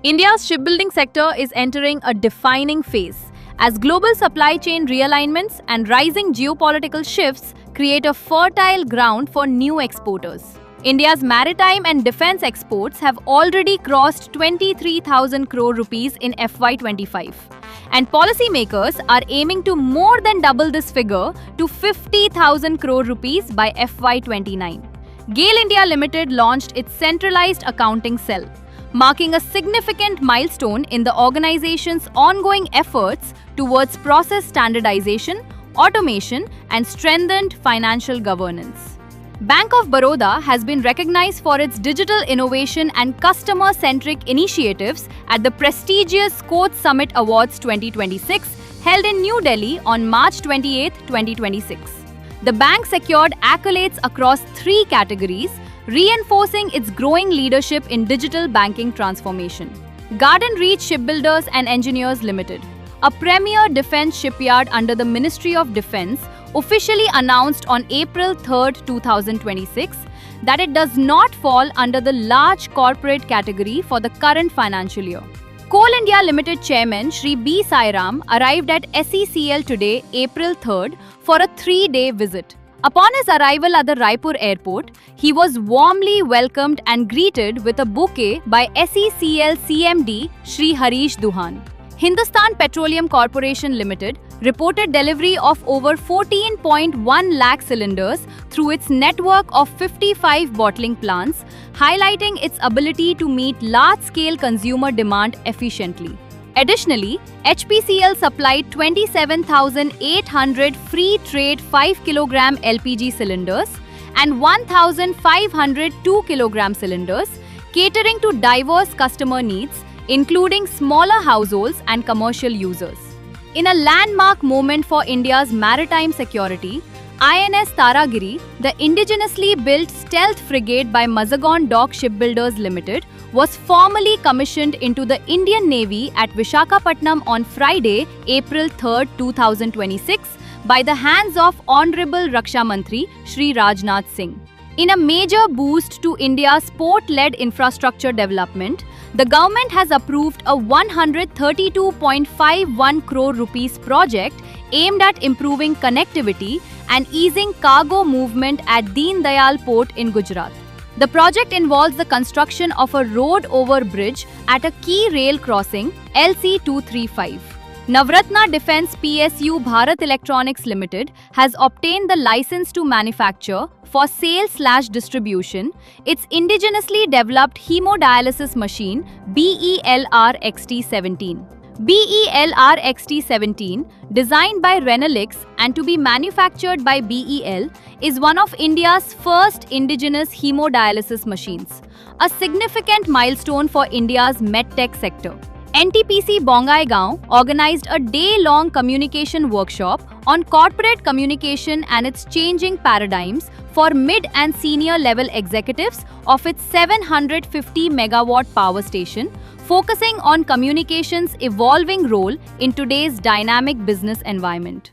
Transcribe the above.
India's shipbuilding sector is entering a defining phase as global supply chain realignments and rising geopolitical shifts create a fertile ground for new exporters. India's maritime and defense exports have already crossed 23,000 crore rupees in FY25, and policymakers are aiming to more than double this figure to 50,000 crore rupees by FY29. GAIL India Limited launched its centralized accounting cell, marking a significant milestone in the organization's ongoing efforts towards process standardization, automation, and strengthened financial governance. Bank of Baroda has been recognized for its digital innovation and customer-centric initiatives at the prestigious Coach Summit Awards 2026 held in New Delhi on March 28, 2026. The bank secured accolades across 3 categories, reinforcing its growing leadership in digital banking transformation. Garden Reach Shipbuilders and Engineers Limited, a premier defense shipyard under the Ministry of Defense, officially announced on April 3, 2026 that it does not fall under the large corporate category for the current financial year. Coal India Limited Chairman Shri B. Sairam arrived at SECL today, April 3rd, for a 3-day visit. Upon his arrival at the Raipur airport, he was warmly welcomed and greeted with a bouquet by SECL CMD Shri Harish Duhan. Hindustan Petroleum Corporation Limited reported delivery of over 14.1 lakh cylinders through its network of 55 bottling plants, highlighting its ability to meet large-scale consumer demand efficiently. Additionally, HPCL supplied 27,800 free trade 5 kg LPG cylinders and 1,500 2 kg cylinders, catering to diverse customer needs, including smaller households and commercial users. In a landmark moment for India's maritime security, INS Taragiri, the indigenously built stealth frigate by Mazagon Dock Shipbuilders Limited, was formally commissioned into the Indian Navy at Visakhapatnam on Friday, April 3, 2026, by the hands of Honorable Raksha Mantri Shri Rajnath Singh. In a major boost to India's port-led infrastructure development, the government has approved a 132.51 crore rupees project aimed at improving connectivity and easing cargo movement at Deen Dayal Port in Gujarat. The project involves the construction of a road over bridge at a key rail crossing, LC235. Navratna Defence PSU Bharat Electronics Limited has obtained the license to manufacture, for sale/distribution, its indigenously developed hemodialysis machine BELR XT17. BELR XT17, designed by Renalix and to be manufactured by BEL, is one of India's first indigenous hemodialysis machines, a significant milestone for India's medtech sector. NTPC Bongaigaon organized a day-long communication workshop on corporate communication and its changing paradigms for mid and senior level executives of its 750 megawatt power station, focusing on communications' evolving role in today's dynamic business environment.